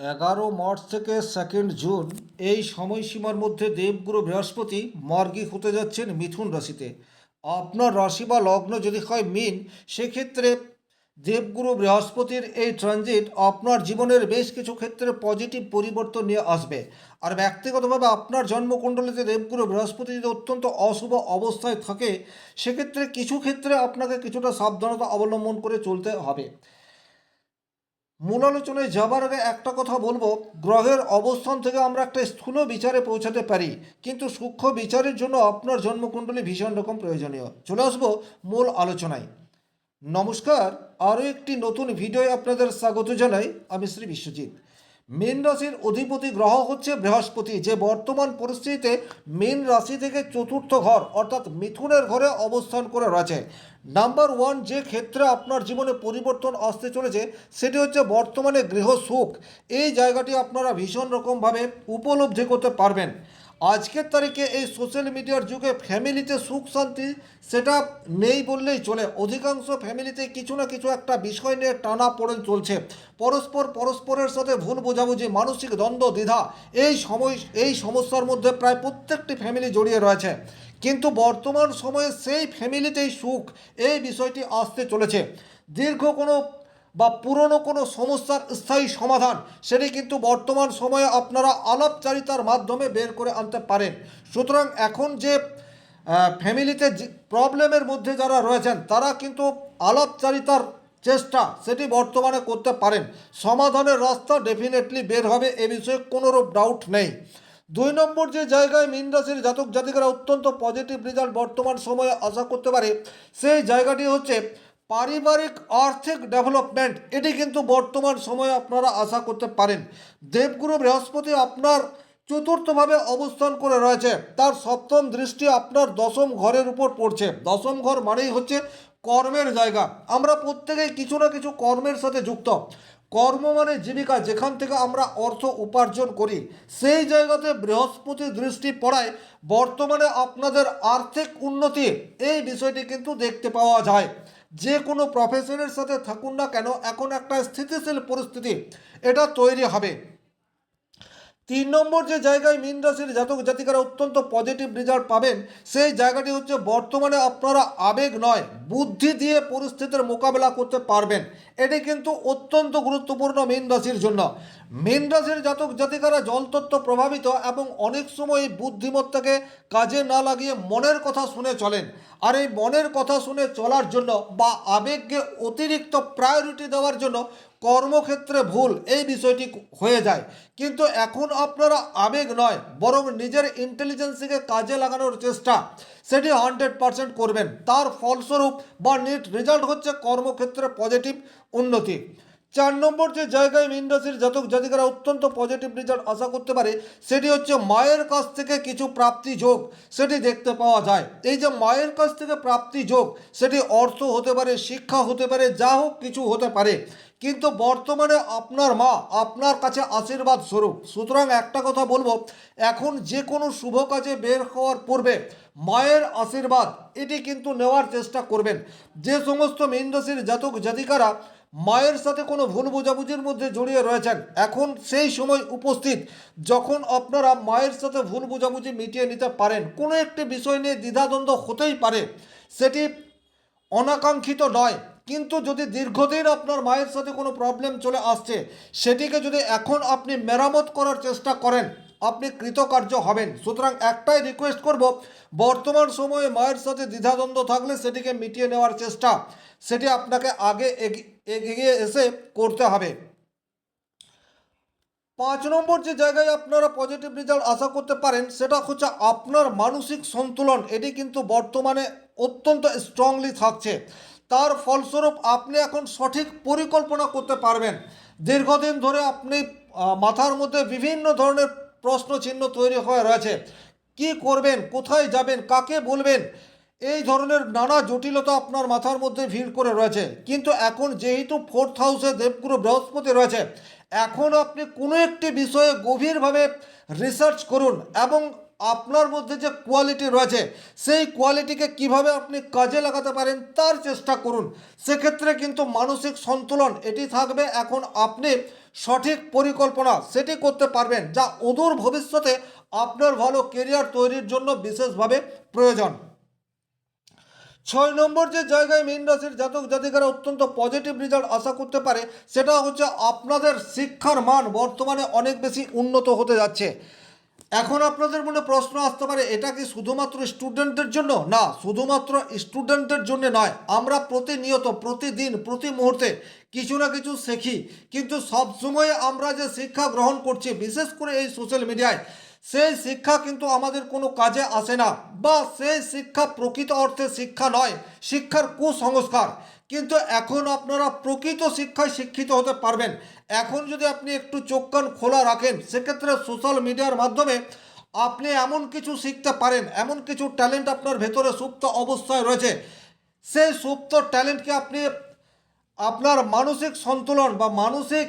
11 March থেকে 2 June এই সময়সীমার মধ্যে দেবগুরু বৃহস্পতি মার্গী হতে যাচ্ছেন মিথুন রাশিতে। আপনার রাশি বা লগ্ন যদি হয় মীন, সেক্ষেত্রে দেবগুরু বৃহস্পতির এই ট্রানজিট আপনার জীবনের বেশ কিছু ক্ষেত্রে পজিটিভ পরিবর্তন নিয়ে আসবে। আর ব্যক্তিগতভাবে আপনার জন্মকুণ্ডলিতে দেবগুরু বৃহস্পতি যদি অত্যন্ত অশুভ অবস্থায় থাকে, সেক্ষেত্রে কিছু ক্ষেত্রে আপনাকে কিছুটা সাবধানতা অবলম্বন করে চলতে হবে। মূল আলোচনায় যাবার আগে একটা কথা বলবো, গ্রহের অবস্থান থেকে আমরা একটা স্থূল বিচারে পৌঁছাতে পারি, কিন্তু সূক্ষ্ম বিচারের জন্য আপনার জন্মকুণ্ডলী ভীষণ রকম প্রয়োজনীয়। চলে আসবো মূল আলোচনায়। নমস্কার, আরও একটি নতুন ভিডিওয় আপনাদের স্বাগত জানাই। আমি শ্রী বিশ্বজিৎ। মীন রাশির অধিপতি গ্রহ হচ্ছে বৃহস্পতি, যে বর্তমান পরিস্থিতিতে মীন রাশি থেকে চতুর্থ ঘর অর্থাৎ মিথুনের ঘরে অবস্থান করে রয়েছে। নাম্বার ওয়ান যে ক্ষেত্রে আপনার জীবনে পরিবর্তন আসতে চলেছে, সেটি হচ্ছে বর্তমানে গৃহ সুখ। এই জায়গাটি আপনারা ভীষণ রকমভাবে উপলব্ধি করতে পারবেন। আজকের তারিখে এই সোশ্যাল মিডিয়ার যুগে ফ্যামিলিতে সুখ শান্তি সেটা নেই বললেই চলে। অধিকাংশ ফ্যামিলিতে কিছু না কিছু একটা বিষয় নিয়ে টানা পড়েন চলছে। পরস্পরের সাথে ভুল বোঝাবুঝি, মানসিক দ্বন্দ্ব, দ্বিধা, এই সমস্যার মধ্যে প্রায় প্রত্যেকটি ফ্যামিলি জড়িয়ে রয়েছে। কিন্তু বর্তমান সময়ে সেই ফ্যামিলিতেই সুখ, এই বিষয়টি আসতে চলেছে। দীর্ঘ কোনো বা পুরনো কোনো সমস্যার স্থায়ী সমাধান, সেটি কিন্তু বর্তমান সময়ে আপনারা আলাপচারিতার মাধ্যমে বের করে আনতে পারেন। সুতরাং এখন যে ফ্যামিলিতে প্রবলেমের মধ্যে যারা রয়েছেন, তারা কিন্তু আলাপচারিতার চেষ্টা সেটি বর্তমানে করতে পারেন। সমাধানের রাস্তা ডেফিনেটলি বের হবে, এ বিষয়ে কোনোরূপ ডাউট নেই। 2 নম্বর যে জায়গায় মীন রাশির জাতক জাতিকারা অত্যন্ত পজিটিভ রেজাল্ট বর্তমান সময়ে আশা করতে পারে, সেই জায়গাটি হচ্ছে পারিবারিক আর্থিক ডেভেলপমেন্ট। এটি কিন্তু বর্তমান সময়ে আপনারা আশা করতে পারেন। দেবগুরু বৃহস্পতি আপনার চতুর্থভাবে অবস্থান করে রয়েছে, তার সপ্তম দৃষ্টি আপনার দশম ঘরের উপর পড়ছে। দশম ঘর মানেই হচ্ছে কর্মের জায়গা। আমরা প্রত্যেকেই কিছু না কিছু কর্মের সাথে যুক্ত। কর্ম মানে জীবিকা, যেখান থেকে আমরা অর্থ উপার্জন করি। সেই জায়গাতে বৃহস্পতি দৃষ্টি পড়ায় বর্তমানে আপনাদের আর্থিক উন্নতি, এই বিষয়টি কিন্তু দেখতে পাওয়া যায়। যে কোনো প্রফেশনের সাথে থাকুন না কেন, এখন একটা স্থিতিশীল পরিস্থিতি এটা তৈরি হবে। 3 নম্বর যে জায়গায় মীন রাশির জাতক জাতিকারা অত্যন্ত পজিটিভ রেজাল্ট পাবেন, সেই জায়গাটি হচ্ছে বর্তমানে আপনারা আবেগ নয়, বুদ্ধি দিয়ে পরিস্থিতির মোকাবেলা করতে পারবেন। এটি কিন্তু অত্যন্ত গুরুত্বপূর্ণ মীন রাশির জন্য। মীন রাশির জাতক জাতিকারা জলতত্ত্ব প্রভাবিত এবং অনেক সময় বুদ্ধিমত্তাকে কাজে না লাগিয়ে মনের কথা শুনে চলেন। আর এই মনের কথা শুনে চলার জন্য বা আবেগকে অতিরিক্ত প্রায়োরিটি দেওয়ার জন্য কর্মক্ষেত্রে ভুল, এই বিষয়টি হয়ে যায়। কিন্তু এখন আপনারা আবেগ নয়, বরং নিজের ইন্টেলিজেন্সকে কাজে লাগানোর চেষ্টা সেটি 100% করবেন। তার ফলস্বরূপ বা নেট রেজাল্ট হচ্ছে কর্মক্ষেত্রে পজিটিভ উন্নতি। 4 নম্বর যে জায়গায় মীন রাশির জাতক জাতিকারা অত্যন্ত পজিটিভ রেজাল্ট আশা করতে পারে, সেটি হচ্ছে মায়ের কাছ থেকে কিছু প্রাপ্তি যোগ সেটি দেখতে পাওয়া যায়। এই যে মায়ের কাছ থেকে প্রাপ্তি যোগ, সেটি অর্থ হতে পারে, শিক্ষা হতে পারে, যা হোক কিছু হতে পারে। কিন্তু বর্তমানে আপনার মা আপনার কাছে আশীর্বাদ স্বরূপ। সুতরাং একটা কথা বলবো, এখন যে কোনো শুভ কাজে বের হওয়ার পূর্বে মায়ের আশীর্বাদ এটি কিন্তু নেওয়ার চেষ্টা করবেন। যে সমস্ত মীন রাশির জাতক জাতিকারা মায়ের সাথে কোনো ভুল বোঝাবুঝির মধ্যে জড়িয়ে রয়েছেন, এখন সেই সময় উপস্থিত যখন আপনারা মায়ের সাথে ভুল বোঝাবুঝি মিটিয়ে নিতে পারেন। কোনো একটি বিষয় নিয়ে দ্বিধাদ্বন্দ্ব হতেই পারে, সেটি অনাকাঙ্ক্ষিত নয়, কিন্তু যদি দীর্ঘদিন আপনার মায়ের সাথে কোনো প্রবলেম চলে আসছে, সেটিকে যদি এখন আপনি মেরামত করার চেষ্টা করেন, আপনি কৃতকার্য হবেন। সুতরাং একটাই রিকোয়েস্ট করব, বর্তমান সময়ে মায়ের সাথে দ্বিধাদ্বন্দ্ব থাকলে সেটিকে মিটিয়ে নেওয়ার চেষ্টা সেটি আপনাকে আগে এগিয়ে এসে করতে হবে। 5 নম্বর যে জায়গায় আপনারা পজিটিভ রেজাল্ট আশা করতে পারেন, সেটা হচ্ছে আপনার মানসিক সন্তুলন। এটি কিন্তু বর্তমানে অত্যন্ত স্ট্রংলি থাকছে। তার ফলস্বরূপ আপনি এখন সঠিক পরিকল্পনা করতে পারবেন। দীর্ঘদিন ধরে আপনি মাথার মধ্যে বিভিন্ন ধরনের প্রশ্ন চিহ্ন তৈরি হয়ে রয়েছে। কি করবেন, কোথায় যাবেন, কাকে বলবেন, এই ধরনের নানা জটিলতা আপনার মাথার মধ্যে ভিড় করে রয়েছে। কিন্তু এখন যেহেতু 4th হাউসে দেবগুরু বৃহস্পতি রয়েছে, এখন আপনি কোনো একটি বিষয়ে গভীরভাবে রিসার্চ করুন এবং আপনার মধ্যে যে কোয়ালিটি রয়েছে সেই কোয়ালিটিকে কিভাবে আপনি কাজে লাগাতে পারেন তার চেষ্টা করুন। সেক্ষেত্রে কিন্তু মানসিক সন্তুলন এটি থাকবে। এখন আপনি সঠিক পরিকল্পনা সেটি করতে পারবেন, যা অদূর ভবিষ্যতে আপনার ভালো কেরিয়ার তৈরির জন্য বিশেষভাবে প্রয়োজন। 6 নম্বর যে জায়গায় মীন রাশির জাতক জাতিকারা অত্যন্ত পজিটিভ রেজাল্ট আশা করতে পারে, সেটা হচ্ছে আপনাদের শিক্ষার মান বর্তমানে অনেক বেশি উন্নত হতে যাচ্ছে। এখন আপনাদের মনে প্রশ্ন আসতে পারে, এটা কি শুধুমাত্র স্টুডেন্টদের জন্য? না, শুধুমাত্র স্টুডেন্টদের জন্য নয়। আমরা প্রতিনিয়ত, প্রতিদিন, প্রতি মুহূর্তে কিছু না কিছু শিখি, কিন্তু সবসময় আমরা যে শিক্ষা গ্রহণ করছি, বিশেষ করে এই সোশ্যাল মিডিয়ায়, সেই শিক্ষা কিন্তু আমাদের কোনো কাজে আসে না, বা সেই শিক্ষা প্রকৃত অর্থে শিক্ষা নয়, শিক্ষার কুসংস্কার। কিন্তু এখন আপনারা প্রকৃত শিক্ষায় শিক্ষিত হতে পারবেন। এখন যদি আপনি একটু চোখ কান খোলা রাখেন, সেক্ষেত্রে সোশ্যাল মিডিয়ার মাধ্যমে আপনি এমন কিছু শিখতে পারেন, এমন কিছু ট্যালেন্ট আপনার ভেতরে সুপ্ত অবস্থায় রয়েছে, সেই সুপ্ত ট্যালেন্টকে আপনি আপনার মানসিক সন্তুলন বা মানসিক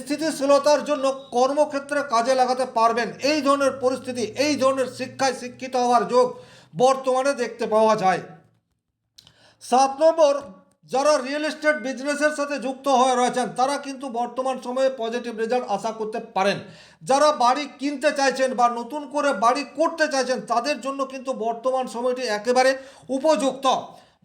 স্থিতিশীলতার জন্য কর্মক্ষেত্রে কাজে লাগাতে পারবেন। এই ধরনের পরিস্থিতি, এই ধরনের শিক্ষায় শিক্ষিত হওয়ার যোগ বর্তমানে দেখতে পাওয়া যায়। 7 নম্বর, যারা রিয়েল এস্টেট বিজনেসের সাথে যুক্ত হয়ে রয়েছেন, তারা কিন্তু বর্তমান সময়ে পজিটিভ রেজাল্ট আশা করতে পারেন। যারা বাড়ি কিনতে চাইছেন বা নতুন করে বাড়ি করতে চাইছেন, তাদের জন্য কিন্তু বর্তমান সময়টি একেবারে উপযুক্ত।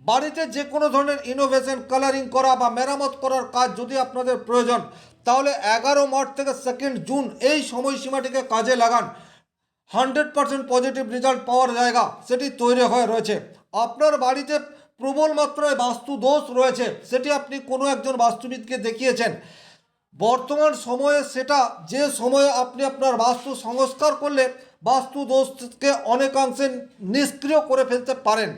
বাড়িতে যে কোনো ধরনের ইনোভেশন, কালারিং করা বা মেরামত করার কাজ যদি আপনাদের প্রয়োজন, তাহলে 11 মার্চ থেকে 2 জুন এই সময়সীমাটিকে কাজে লাগান। 100% পজিটিভ রেজাল্ট পাওয়ার জায়গা সেটি তৈরি হয়ে রয়েছে। আপনার বাড়িতে প্রবল মাত্রায় বাস্তু দোষ রয়েছে, সেটি আপনি কোনো একজন বাস্তুবিদকে দেখিয়েছেন। বর্তমান সময়ে সেটা, যে সময়ে আপনি আপনার বাস্তু সংস্কার করলে বাস্তু দোষকে অনেকাংশে নিষ্ক্রিয় করে ফেলতে পারেন।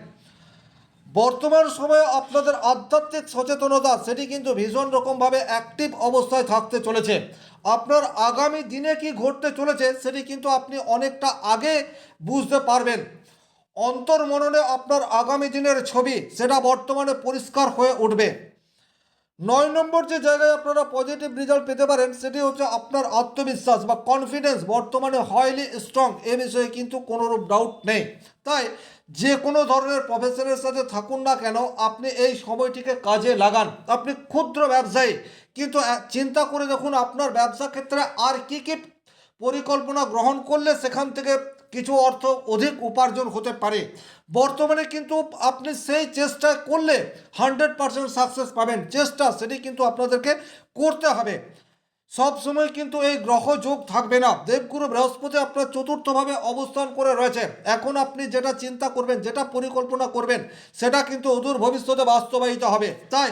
বর্তমান সময়ে আপনাদের আধ্যাত্মিক সচেতনতা সেটি কিন্তু ভীষণ রকমভাবে অ্যাক্টিভ অবস্থায় থাকতে চলেছে। আপনার আগামী দিনে কি ঘটতে চলেছে সেটি কিন্তু আপনি অনেকটা আগে বুঝতে পারবেন। অন্তর্মননে আপনার আগামী দিনের ছবি সেটা বর্তমানে পরিষ্কার হয়ে উঠবে। 9 নম্বর যে জায়গায় আপনারা পজিটিভ রেজাল্ট পেতে পারেন, সেটি হচ্ছে আপনার আত্মবিশ্বাস বা কনফিডেন্স বর্তমানে হাইলি স্ট্রং, এ বিষয়ে কিন্তু কোনোরূপ ডাউট নেই। তাই যে কোনো ধরনের প্রফেশনের সাথে থাকুন না কেন, আপনি এই সময়টিকে কাজে লাগান। আপনি ক্ষুদ্র ব্যবসায়ী, কিন্তু চিন্তা করে দেখুন আপনার ব্যবসা ক্ষেত্রে আর কি কি পরিকল্পনা গ্রহণ করলে সেখান থেকে কিছু অর্থ অধিক উপার্জন হতে পারে। বর্তমানে কিন্তু আপনি সেই চেষ্টা করলে 100% সাকসেস পাবেন। চেষ্টা সেটি কিন্তু আপনাদেরকে করতে হবে। সব সময় কিন্তু এই গ্রহ যোগ থাকবে না। দেবগুরু বৃহস্পতি আপনার চতুর্থভাবে অবস্থান করে রয়েছে। এখন আপনি যেটা চিন্তা করবেন, যেটা পরিকল্পনা করবেন, সেটা কিন্তু অদূর ভবিষ্যতে বাস্তবায়িত হবে। তাই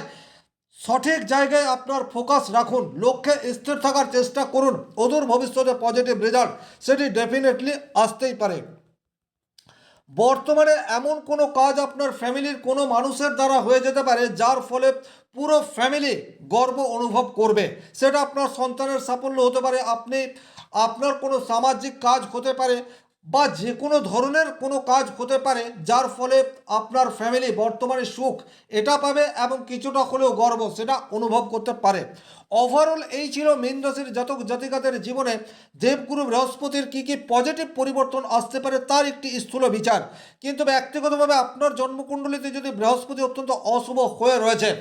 সঠিক জায়গায় আপনার ফোকাস রাখুন, লক্ষ্যে স্থির থাকার চেষ্টা করুন। অদূর ভবিষ্যতে পজিটিভ রেজাল্ট সেটি ডেফিনেটলি আসতেই পারে। বর্তমানে এমন কোনো কাজ আপনার ফ্যামিলির কোনো মানুষের দ্বারা হয়ে যেতে পারে, যার ফলে পুরো ফ্যামিলি গর্ব অনুভব করবে। সেটা আপনার সন্তানের সাফল্য হতে পারে, আপনার কোনো সামাজিক কাজ হতে পারে, বা যে কোনো ধরনের কোনো কাজ হতে পারে, যার ফলে আপনার ফ্যামিলি বর্তমানে সুখ এটা পাবে এবং কিছুটা হলেও গর্ব সেটা অনুভব করতে পারে। ওভারঅল এই ছিল মীন রাশির জাতক জাতিকাদের জীবনে দেবগুরু বৃহস্পতির কী কী পজিটিভ পরিবর্তন আসতে পারে তার একটি স্থূল বিচার। কিন্তু ব্যক্তিগতভাবে আপনার জন্মকুণ্ডলিতে যদি বৃহস্পতি অত্যন্ত অশুভ হয়ে রয়েছে,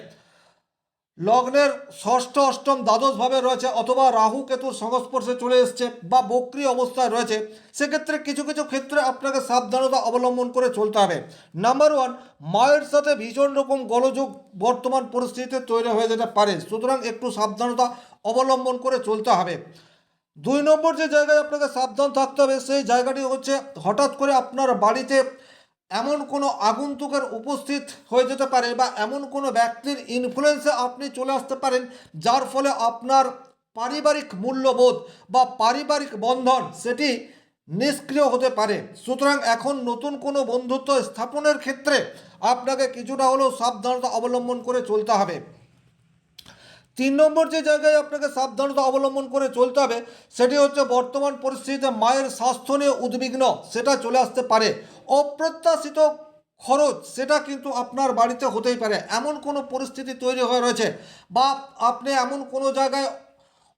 লগ্নের ষষ্ঠ, অষ্টম, দ্বাদশভাবে রয়েছে, অথবা রাহু কেতুর সংস্পর্শে চলে এসছে, বা বক্রী অবস্থায় রয়েছে, সেক্ষেত্রে কিছু কিছু ক্ষেত্রে আপনাকে সাবধানতা অবলম্বন করে চলতে হবে। নাম্বার 1, মায়ের সাথে ভীষণ রকম গোলযোগ বর্তমান পরিস্থিতিতে তৈরি হয়ে যেতে পারে, সুতরাং একটু সাবধানতা অবলম্বন করে চলতে হবে। 2 নম্বর যে জায়গায় আপনাকে সাবধান থাকতে হবে, সেই জায়গাটি হচ্ছে হঠাৎ করে আপনার বাড়িতে এমন কোনো আগন্তুকের উপস্থিত হয়ে যেতে পারে, বা এমন কোনো ব্যক্তির ইনফ্লুয়েন্সে আপনি চলে আসতে পারেন, যার ফলে আপনার পারিবারিক মূল্যবোধ বা পারিবারিক বন্ধন সেটি নিষ্ক্রিয় হতে পারে। সুতরাং এখন নতুন কোনো বন্ধুত্ব স্থাপনের ক্ষেত্রে আপনাকে কিছুটা হলেও সাবধানতা অবলম্বন করে চলতে হবে। 3 নম্বর যে জায়গায় আপনাকে সাবধানতা অবলম্বন করে চলতে হবে, সেটি হচ্ছে বর্তমান পরিস্থিতিতে মায়ের স্বাস্থ্য নিয়ে উদ্বিগ্ন সেটা চলে আসতে পারে। অপ্রত্যাশিত খরচ সেটা কিন্তু আপনার বাড়িতে হতেই পারে। এমন কোনো পরিস্থিতি তৈরি হয়ে রয়েছে বা আপনি এমন কোনো জায়গায়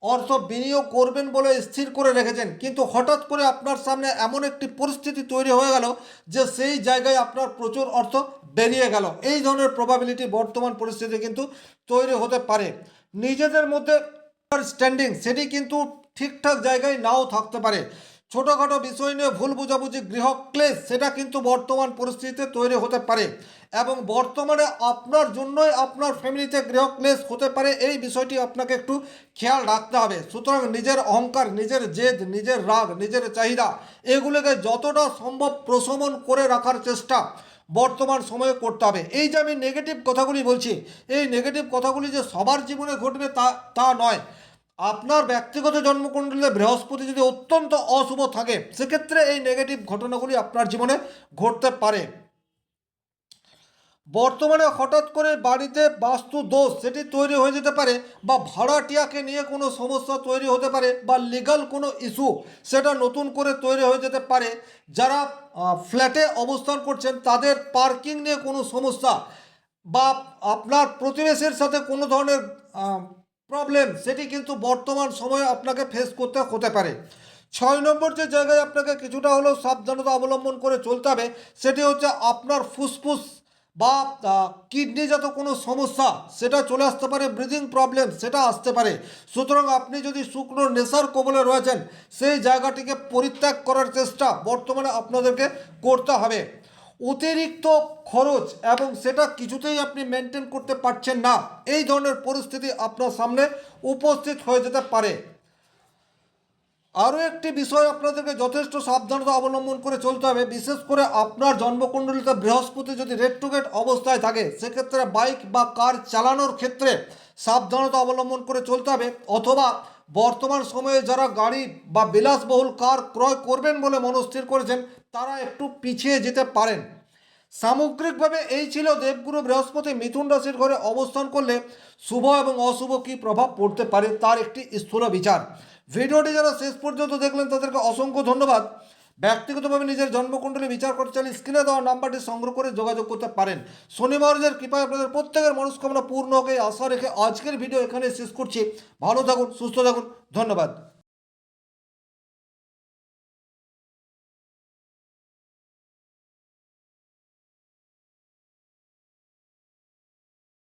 অর্থ বিনিয়োগ করবেন বলে স্থির করে রেখেছেন, কিন্তু হঠাৎ করে আপনার সামনে এমন একটি পরিস্থিতি তৈরি হয়ে গেল যে সেই জায়গায় আপনার প্রচুর অর্থ বেরিয়ে গেল। এই ধরনের প্রবাবিলিটি বর্তমান পরিস্থিতি কিন্তু তৈরি হতে পারে। নিজেদের মধ্যে স্ট্যান্ডিং সেটি কিন্তু ঠিকঠাক জায়গায় নাও থাকতে পারে। ছোটোখাটো বিষয় নিয়ে ভুল বোঝাবুঝি, গৃহক্লেশ সেটা কিন্তু বর্তমান পরিস্থিতিতে তৈরি হতে পারে এবং বর্তমানে আপনার জন্যই আপনার ফ্যামিলিতে গৃহক্লেশ হতে পারে। এই বিষয়টি আপনাকে একটু খেয়াল রাখতে হবে। সুতরাং নিজের অহংকার, নিজের জেদ, নিজের রাগ, নিজের চাহিদা এগুলোকে যতটা সম্ভব প্রশমন করে রাখার চেষ্টা বর্তমান সময়ে করতে হবে। এই যে আমি নেগেটিভ কথাগুলি বলছি, এই নেগেটিভ কথাগুলি যে সবার জীবনে ঘটবে তা নয়। আপনার ব্যক্তিগত জন্মকুণ্ডলীতে বৃহস্পতি যদি অত্যন্ত অশুভ থাকে, সেক্ষেত্রে এই নেগেটিভ ঘটনাগুলি আপনার জীবনে ঘটতে পারে। বর্তমানে হঠাৎ করে বাড়িতে বাস্তু দোষ সেটি তৈরি হয়ে যেতে পারে, বা ভাড়াটিয়াকে নিয়ে কোনো সমস্যা তৈরি হতে পারে, বা লিগাল কোনো ইস্যু সেটা নতুন করে তৈরি হয়ে যেতে পারে। যারা ফ্ল্যাটে অবস্থান করছেন তাদের পার্কিং নিয়ে কোনো সমস্যা, বা আপনার প্রতিবেশীর সাথে কোনো ধরনের প্রবলেম সেটি কিন্তু বর্তমান সময়ে আপনাকে ফেস করতে হতে পারে। 6 নম্বর যে জায়গায় আপনাকে কিছুটা হলেও সাবধানতা অবলম্বন করে চলতে হবে, সেটি হচ্ছে আপনার ফুসফুস বা কিডনিজাত কোনো সমস্যা সেটা চলে আসতে পারে, ব্রিদিং প্রবলেম সেটা আসতে পারে। সুতরাং আপনি যদি শুকনো নেশার কবলে রয়েছেন, সেই জায়গাটিকে পরিত্যাগ করার চেষ্টা বর্তমানে আপনাদেরকে করতে হবে। অতিরিক্ত খরচ এবং সেটা কিছুতেই আপনি মেনটেন করতে পারছেন না, এই ধরনের পরিস্থিতি আপনার সামনে উপস্থিত হয়ে যেতে পারে। আরও একটি বিষয় আপনাদেরকে যথেষ্ট সাবধানতা অবলম্বন করে চলতে হবে। বিশেষ করে আপনার জন্মকুণ্ডলিতে বৃহস্পতি যদি রেট্রোগেট অবস্থায় থাকে, সেক্ষেত্রে বাইক বা কার চালানোর ক্ষেত্রে সাবধানতা অবলম্বন করে চলতে হবে। অথবা বর্তমান সময়ে যারা গাড়ি বা বিলাসবহুল কার ক্রয় করবেন বলে মনস্থির করেছেন, তারা একটু পিছিয়ে যেতে পারেন। সামগ্রিকভাবে এই ছিল দেবগুরু বৃহস্পতি মিথুন রাশির ঘরে অবস্থান করলে শুভ এবং অশুভ কী প্রভাব পড়তে পারে তার একটি স্থূল বিচার। ভিডিওটি যারা শেষ পর্যন্ত দেখলেন তাদেরকে অসংখ্য ধন্যবাদ। ব্যক্তিগতভাবে নিজের জন্মকুণ্ডলী বিচার করতে চাইলে স্ক্রিনে দেওয়া নাম্বারটি সংগ্রহ করে যোগাযোগ করতে পারেন। শনি মহারাজের কৃপায় আপনাদের প্রত্যেকের মনস্কামনা পূর্ণ হোক এই আশা রেখে আজকের ভিডিও এখানে শেষ করছি। ভালো থাকুন, সুস্থ থাকুন, ধন্যবাদ।